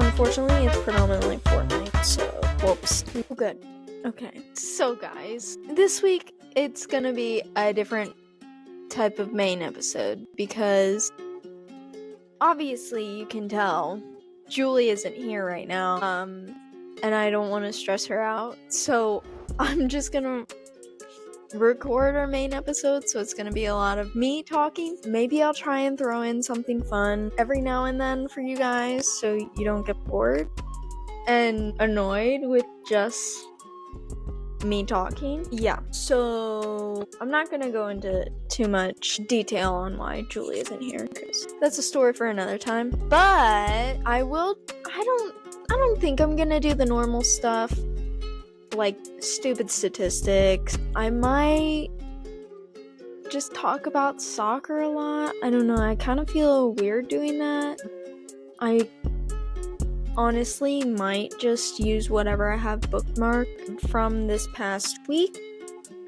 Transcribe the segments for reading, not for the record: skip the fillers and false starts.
unfortunately, it's predominantly Fortnite, so whoops. Good. Okay, So guys, this week it's gonna be a different type of main episode because obviously you can tell Juli isn't here right now, and I don't want to stress her out, so I'm just gonna record our main episode, so it's gonna be a lot of me talking. Maybe I'll try and throw in something fun every now and then for you guys so you don't get bored and annoyed with just me talking. Yeah, so I'm not gonna go into too much detail on why Juli isn't here because that's a story for another time. But I don't think I'm gonna do the normal stuff like stupid statistics. I might just talk about soccer a lot. I don't know, I kind of feel weird doing that. I honestly might just use whatever I have bookmarked from this past week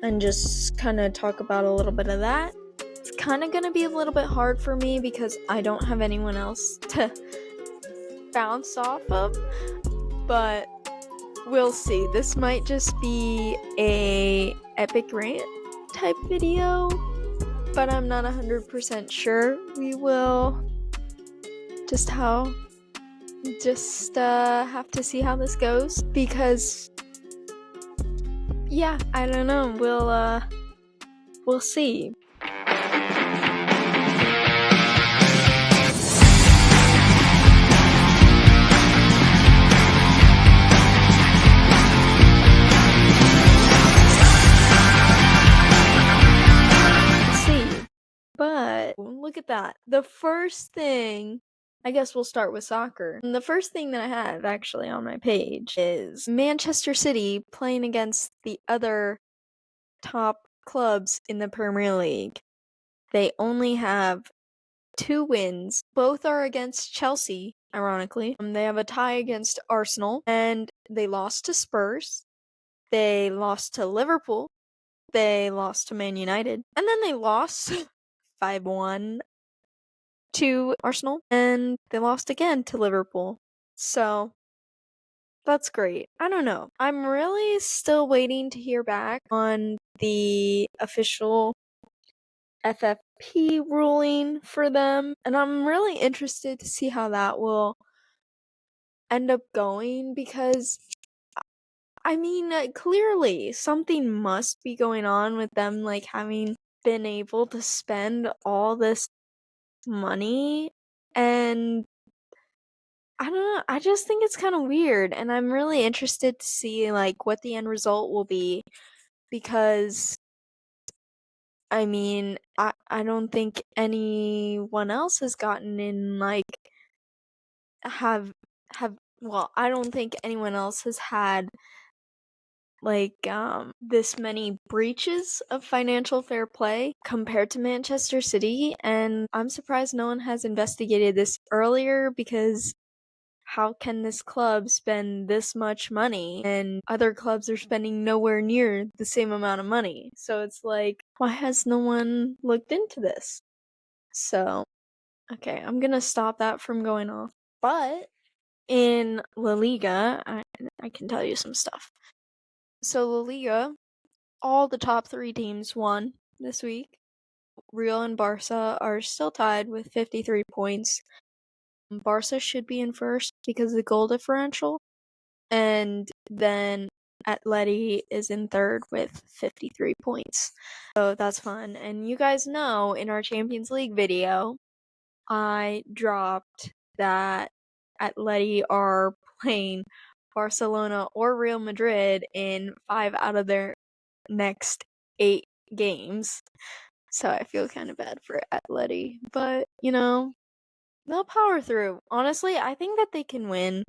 and just kind of talk about a little bit of that. It's kind of going to be a little bit hard for me because I don't have anyone else to bounce off of, but we'll see. This might just be a epic rant type video, but I'm not 100% sure. We will just have to see how this goes because yeah, I don't know. We'll see. But look at that. The first thing, I guess we'll start with soccer. And the first thing that I have actually on my page is Manchester City playing against the other top clubs in the Premier League. They only have 2 wins. Both are against Chelsea, ironically. They have a tie against Arsenal, and they lost to Spurs. They lost to Liverpool. They lost to Man United. And then they lost 5-1 to Arsenal, and they lost again to Liverpool. So that's great. I don't know. I'm really still waiting to hear back on the official FFP ruling for them, and I'm really interested to see how that will end up going because I mean, clearly something must be going on with them like having been able to spend all this money, and I don't know, I just think it's kind of weird, and I'm really interested to see like what the end result will be because I mean, I don't think anyone else has gotten in like have well, I don't think anyone else has had like this many breaches of financial fair play compared to Manchester City, and I'm surprised no one has investigated this earlier because how can this club spend this much money and other clubs are spending nowhere near the same amount of money? So it's like, why has no one looked into this? So, okay, I'm gonna stop that from going off. But in La Liga, I can tell you some stuff. So La Liga, all the top 3 teams won this week. Real and Barca are still tied with 53 points. Barca should be in first because of the goal differential. And then Atleti is in third with 53 points. So that's fun. And you guys know in our Champions League video, I dropped that Atleti are playing Barcelona or Real Madrid in 5 out of their next 8 games. So I feel kind of bad for Atleti, but you know, they'll power through. Honestly, I think that they can win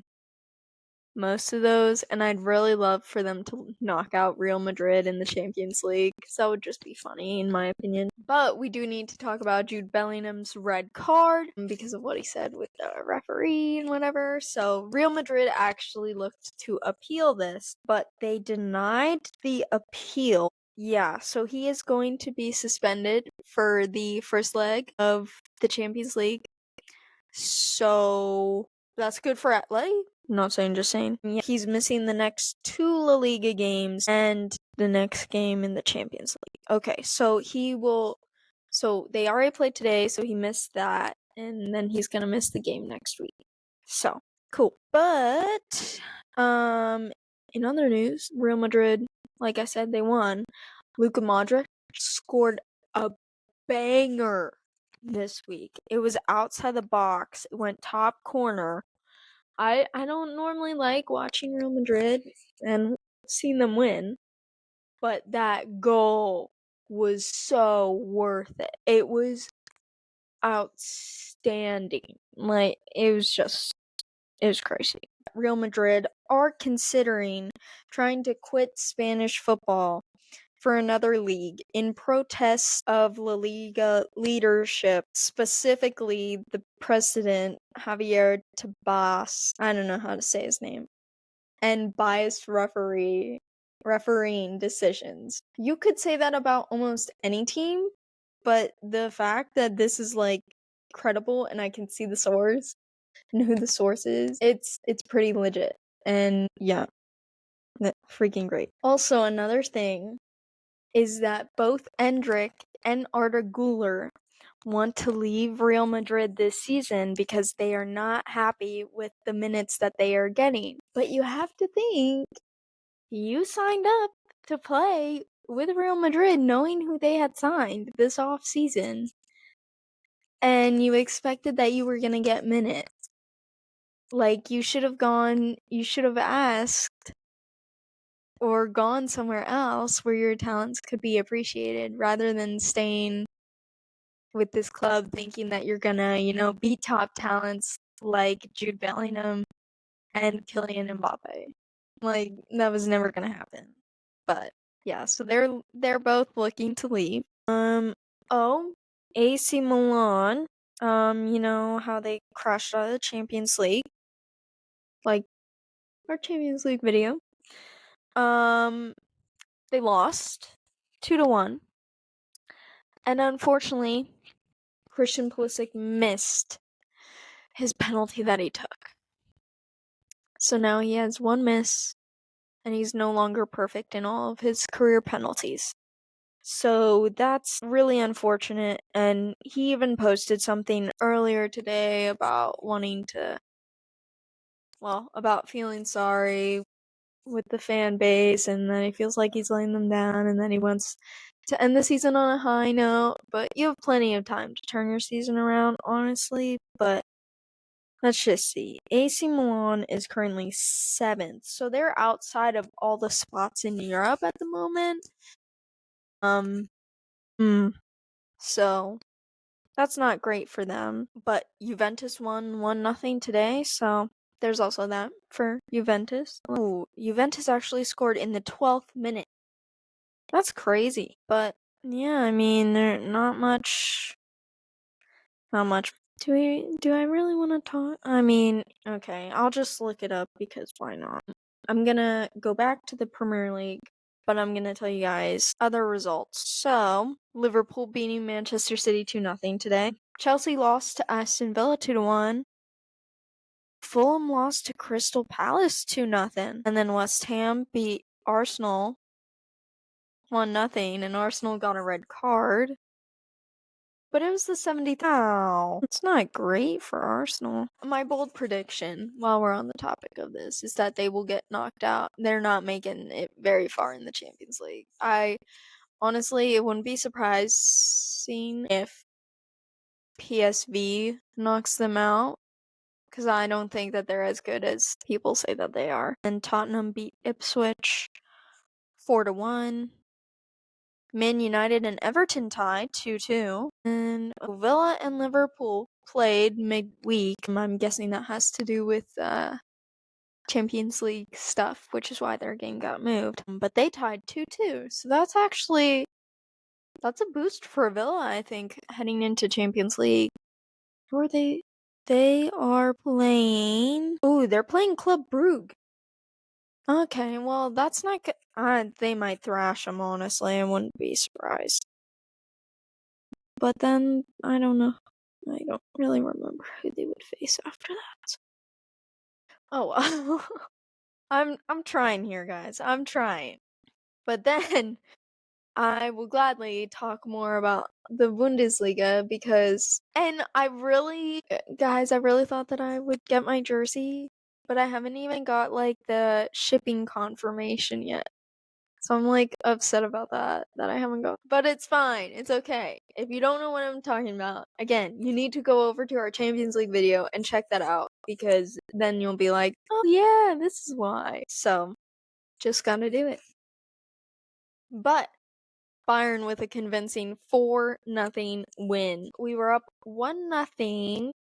most of those, and I'd really love for them to knock out Real Madrid in the Champions League, because that would just be funny, in my opinion. But we do need to talk about Jude Bellingham's red card, because of what he said with the referee and whatever. So Real Madrid actually looked to appeal this, but they denied the appeal. Yeah, so he is going to be suspended for the first leg of the Champions League. So That's good for Atleti. Not saying, just saying. Yeah, he's missing the next 2 La Liga games and the next game in the Champions League. Okay, so they already played today, so he missed that, and then he's gonna miss the game next week. So, cool. But, in other news, Real Madrid, like I said, they won. Luka Modric scored a banger this week. It was outside the box. It went top corner. I don't normally like watching Real Madrid and seeing them win, but that goal was so worth it. It was outstanding. Like, it was crazy. Real Madrid are considering trying to quit Spanish football for another league in protest of La Liga leadership, specifically the president, Javier Tebas, I don't know how to say his name, and biased refereeing decisions. You could say that about almost any team, but the fact that this is like credible and I can see the source and who the source is, it's pretty legit. And yeah, freaking great. Also, another thing is that both Endrick and Arda Güler want to leave Real Madrid this season because they are not happy with the minutes that they are getting. But you have to think, you signed up to play with Real Madrid knowing who they had signed this off season, and you expected that you were going to get minutes. Like, you should have asked or gone somewhere else where your talents could be appreciated rather than staying with this club thinking that you're gonna, beat top talents like Jude Bellingham and Kylian Mbappe. Like, that was never gonna happen. But yeah, so they're both looking to leave. AC Milan, you know how they crashed out of the Champions League, like our Champions League video. They lost 2-1, and unfortunately, Christian Pulisic missed his penalty that he took. So now he has one miss, and he's no longer perfect in all of his career penalties. So that's really unfortunate, and he even posted something earlier today about about feeling sorry with the fan base, and then he feels like he's letting them down, and then he wants to end the season on a high note, but you have plenty of time to turn your season around, honestly. But let's just see. AC Milan is currently 7th, so they're outside of all the spots in Europe at the moment. So that's not great for them. But Juventus won 1-0 today, so there's also that for Juventus. Oh, Juventus actually scored in the 12th minute. That's crazy. But yeah, I mean, not much. Do I really want to talk? I mean, okay, I'll just look it up because why not? I'm gonna go back to the Premier League, but I'm gonna tell you guys other results. So, Liverpool beating Manchester City 2-0 today. Chelsea lost to Aston Villa 2-1. Fulham lost to Crystal Palace 2-0. And then West Ham beat Arsenal 1-0, and Arsenal got a red card. But it was the 70th. Ow. It's not great for Arsenal. My bold prediction, while we're on the topic of this, is that they will get knocked out. They're not making it very far in the Champions League. Honestly, it wouldn't be surprising if PSV knocks them out, because I don't think that they're as good as people say that they are. And Tottenham beat Ipswich 4-1. Man United and Everton tied 2-2. And Villa and Liverpool played midweek. I'm guessing that has to do with Champions League stuff, which is why their game got moved. But they tied 2-2. So that's a boost for Villa, I think, heading into Champions League. Who are they? They are playing... Ooh, they're playing Club Brugge. Okay, well, that's not good. They might thrash them, honestly. I wouldn't be surprised. But then, I don't know. I don't really remember who they would face after that. Oh, well. I'm trying here, guys. I'm trying. But then I will gladly talk more about the Bundesliga because and I really guys, I really thought that I would get my jersey, but I haven't even got like the shipping confirmation yet. So I'm like upset about that I haven't got. But it's fine. It's okay. If you don't know what I'm talking about, again, you need to go over to our Champions League video and check that out because then you'll be like, "Oh yeah, this is why." So, just gotta do it. But Bayern with a convincing 4-0 win. We were up 1-0,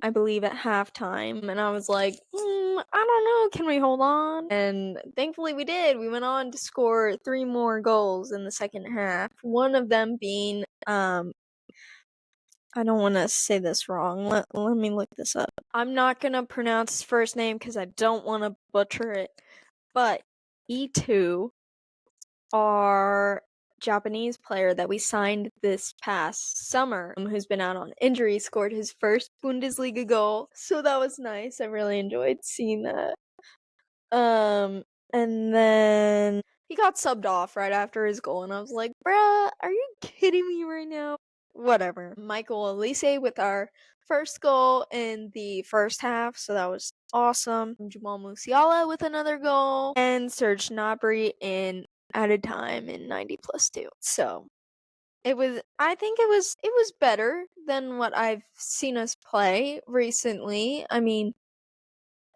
I believe, at halftime, and I was like, I don't know, can we hold on? And thankfully we did. We went on to score 3 more goals in the second half. One of them being, I don't want to say this wrong. Let me look this up. I'm not going to pronounce his first name because I don't want to butcher it. But E2, our Japanese player that we signed this past summer, who's been out on injury, scored his first Bundesliga goal. So that was nice. I really enjoyed seeing that. And then he got subbed off right after his goal, and I was like, bruh, are you kidding me right now? Whatever. Michael Elise with our first goal in the first half, so that was awesome. Jamal Musiala with another goal, and Serge Gnabry in added time in 90+2. So I think it was better than what I've seen us play recently. I mean,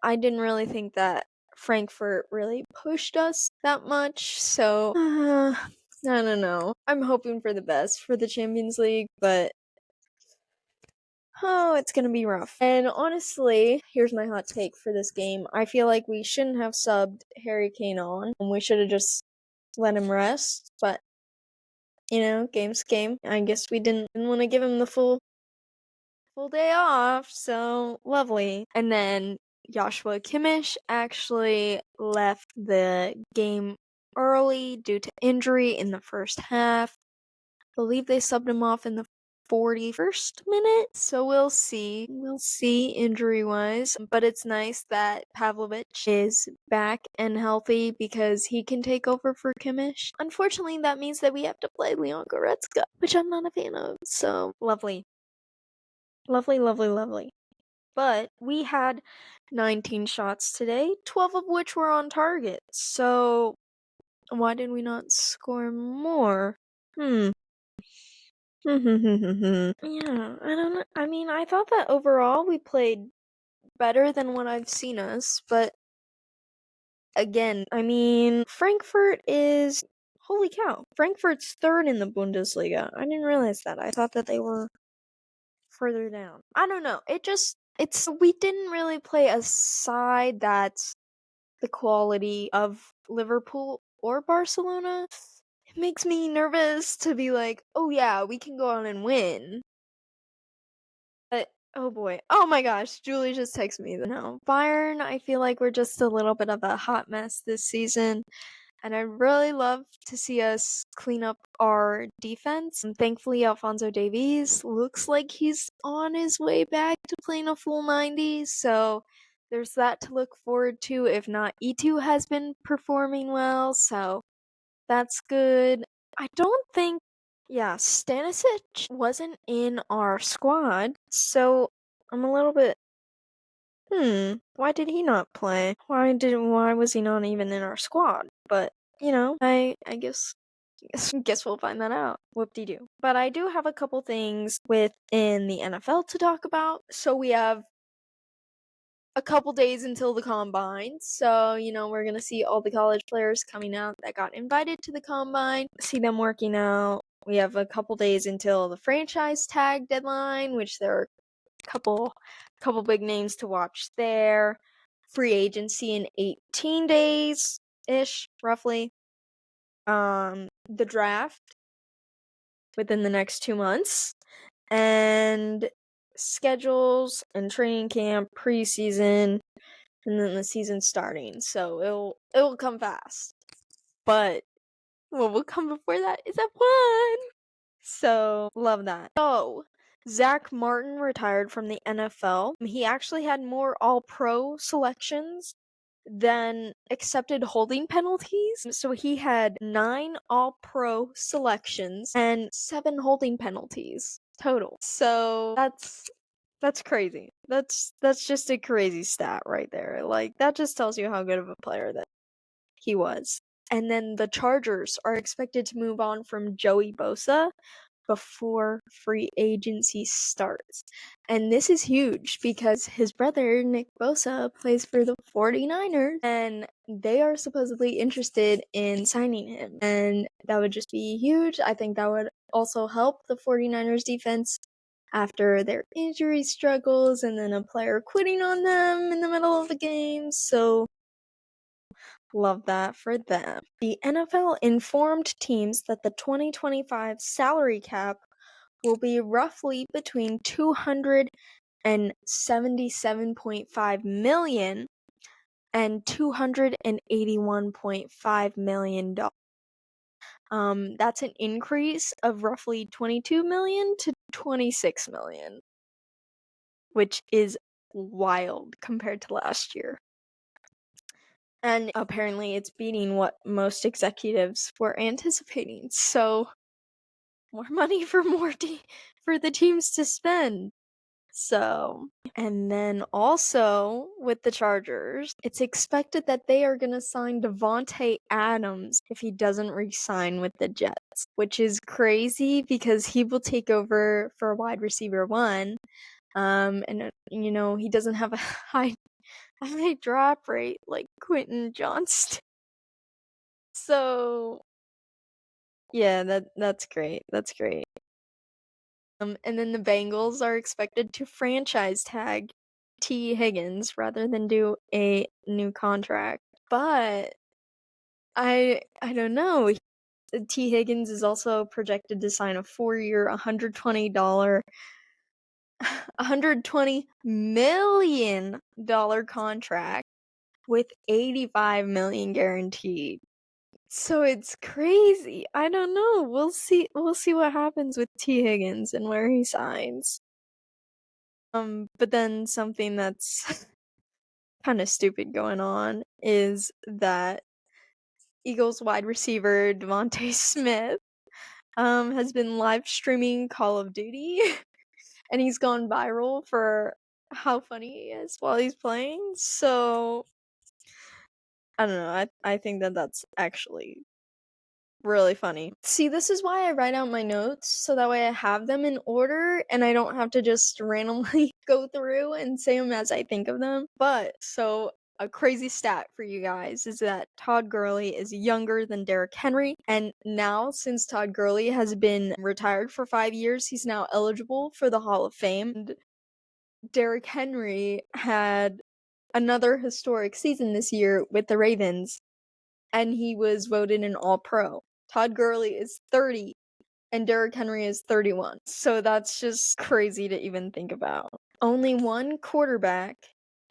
I didn't really think that Frankfurt really pushed us that much, so I don't know. I'm hoping for the best for the Champions League, but oh, it's gonna be rough. And honestly, here's my hot take for this game. I feel like we shouldn't have subbed Harry Kane on, and we should have just let him rest, but game's game. I guess we didn't want to give him the full day off, so lovely. And then Joshua Kimmich actually left the game early due to injury in the first half. I believe they subbed him off in the 41st minute, so we'll see. We'll see injury-wise, but it's nice that Pavlovic is back and healthy because he can take over for Kimmich. Unfortunately, that means that we have to play Leon Goretzka, which I'm not a fan of, so lovely. Lovely, lovely, lovely. But we had 19 shots today, 12 of which were on target. So why did we not score more? Yeah, I don't know. I mean, I thought that overall we played better than what I've seen us, but again, I mean, Frankfurt is holy cow. Frankfurt's third in the Bundesliga. I didn't realize that. I thought that they were further down. I don't know. We didn't really play a side that's the quality of Liverpool or Barcelona. It makes me nervous to be like, oh yeah, we can go on and win. But oh boy. Oh my gosh, Julie just texted me. No. Bayern, I feel like we're just a little bit of a hot mess this season. And I'd really love to see us clean up our defense. And thankfully, Alphonso Davies looks like he's on his way back to playing a full 90. So there's that to look forward to. If not, E2 has been performing well. So that's good. I don't think, yeah, Stanisic wasn't in our squad. So I'm a little bit why did he not play? Why was he not even in our squad? But, I guess we'll find that out. Whoop-de-doo. But I do have a couple things within the NFL to talk about. So we have a couple days until the combine. So, we're gonna see all the college players coming out that got invited to the combine, see them working out. We have a couple days until the franchise tag deadline, which there are couple big names to watch there. Free agency in 18 days ish, roughly. The draft within the next 2 months, and schedules and training camp, preseason, and then the season starting. So it'll come fast. But what will come before that is F1. So love that. So Zach Martin retired from the NFL. He actually had more All-Pro selections than accepted holding penalties. So he had 9 All-Pro selections and 7 holding penalties total. So that's crazy. That's just a crazy stat right there. Like, that just tells you how good of a player that he was. And then the Chargers are expected to move on from Joey Bosa before free agency starts. And this is huge because his brother, Nick Bosa, plays for the 49ers, and they are supposedly interested in signing him. And that would just be huge. I think that would also help the 49ers defense after their injury struggles and then a player quitting on them in the middle of the game. So love that for them. The NFL informed teams that the 2025 salary cap will be roughly between $277.5 million and $281.5 million. That's an increase of roughly 22 million to 26 million, which is wild compared to last year. And apparently it's beating what most executives were anticipating. So more money for for the teams to spend. So, and then also with the Chargers, it's expected that they are going to sign Devontae Adams if he doesn't re-sign with the Jets, which is crazy because he will take over for wide receiver 1. And he doesn't have a high drop rate like Quentin Johnston. So, yeah, that's great. That's great. And then the Bengals are expected to franchise tag T. Higgins rather than do a new contract. But I don't know. T. Higgins is also projected to sign a 4-year, $120 million contract with $85 million guaranteed. So it's crazy. I don't know. We'll see what happens with T. Higgins and where he signs. But then something that's kind of stupid going on is that Eagles wide receiver Devontae Smith has been live streaming Call of Duty and he's gone viral for how funny he is while he's playing. So I don't know. I think that that's actually really funny. See, this is why I write out my notes, so that way I have them in order and I don't have to just randomly go through and say them as I think of them. But, so a crazy stat for you guys is that Todd Gurley is younger than Derrick Henry, and now, since Todd Gurley has been retired for 5 years, he's now eligible for the Hall of Fame. And Derrick Henry had another historic season this year with the Ravens, and he was voted an All-Pro. Todd Gurley is 30 and Derrick Henry is 31. So that's just crazy to even think about. Only one quarterback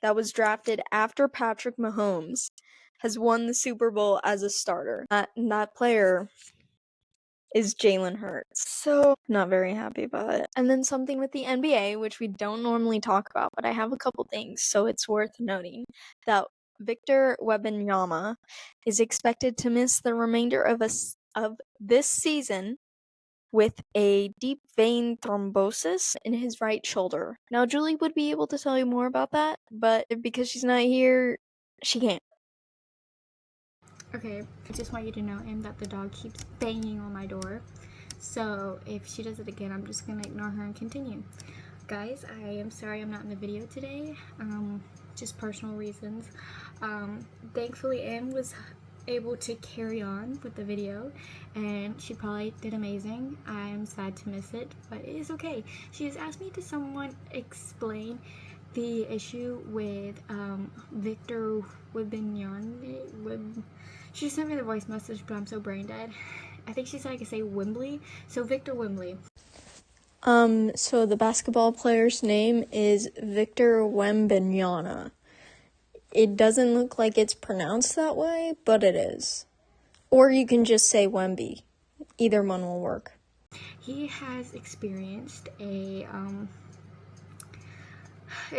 that was drafted after Patrick Mahomes has won the Super Bowl as a starter. That player is Jalen Hurts. So, not very happy about it. And then something with the NBA, which we don't normally talk about, but I have a couple things, so it's worth noting that Victor Wembanyama is expected to miss the remainder of this season with a deep vein thrombosis in his right shoulder. Now, Julie would be able to tell you more about that, but because she's not here, she can't. Okay, I just want you to know, Em, that the dog keeps banging on my door. So if she does it again, I'm just gonna ignore her and continue. Guys, I am sorry I'm not in the video today. Just personal reasons. Thankfully, Em was able to carry on with the video, and she probably did amazing. I'm sad to miss it, but it is okay. She has asked me to someone explain the issue with Victor Wembanyama. She sent me the voice message, but I'm so brain dead. I think she said I could say Wembley. So Victor Wembley. So the basketball player's name is Victor Wembanyama. It doesn't look like it's pronounced that way, but it is. Or you can just say Wemby. Either one will work. He has experienced a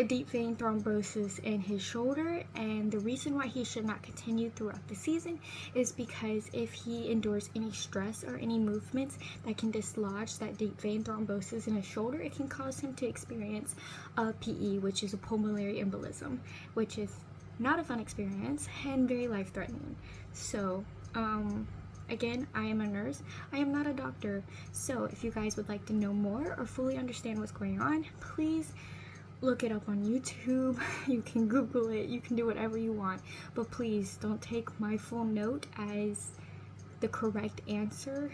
deep vein thrombosis in his shoulder, and the reason why he should not continue throughout the season is because if he endures any stress or any movements that can dislodge that deep vein thrombosis in his shoulder, it can cause him to experience a PE, which is a pulmonary embolism, which is not a fun experience and very life-threatening. So again, I am a nurse. I am not a doctor. So if you guys would like to know more or fully understand what's going on, please look it up on YouTube. You can Google it. You can do whatever you want. But please don't take my full note as the correct answer.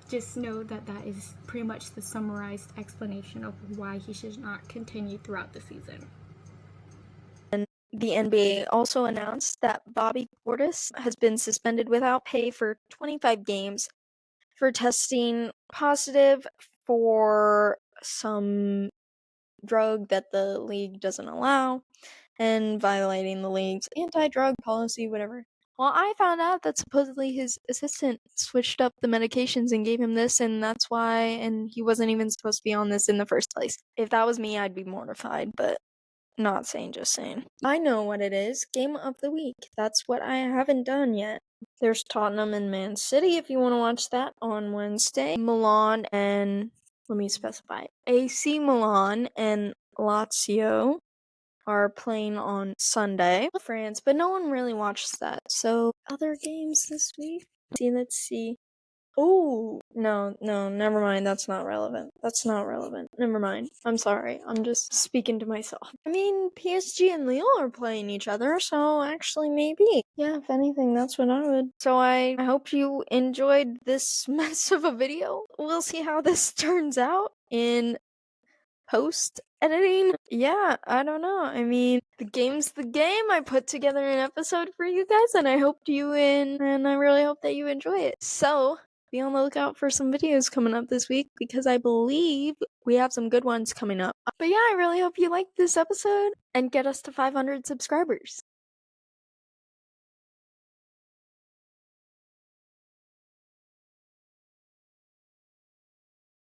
Just know that that is pretty much the summarized explanation of why he should not continue throughout the season. The NBA also announced that Bobby Portis has been suspended without pay for 25 games for testing positive for some drug that the league doesn't allow and violating the league's anti-drug policy, whatever. Well, I found out that supposedly his assistant switched up the medications and gave him this, and that's why, and he wasn't even supposed to be on this in the first place. If that was me, I'd be mortified, but not saying, just saying. I know what it is. Game of the week. That's what I haven't done yet. There's Tottenham and Man City if you want to watch that on Wednesday. Milan and, let me specify, AC Milan and Lazio are playing on Sunday. France, but no one really watches that. So, other games this week? Let's see. Oh, no, never mind. That's not relevant. Never mind. I'm sorry. I'm just speaking to myself. I mean, PSG and Lille are playing each other, so actually maybe. Yeah, if anything, that's what I would. So I hope you enjoyed this mess of a video. We'll see how this turns out in post editing. Yeah, I don't know. I mean, the game's the game. I put together an episode for you guys, and I really hope that you enjoy it. So be on the lookout for some videos coming up this week because I believe we have some good ones coming up. But yeah, I really hope you liked this episode and get us to 500 subscribers.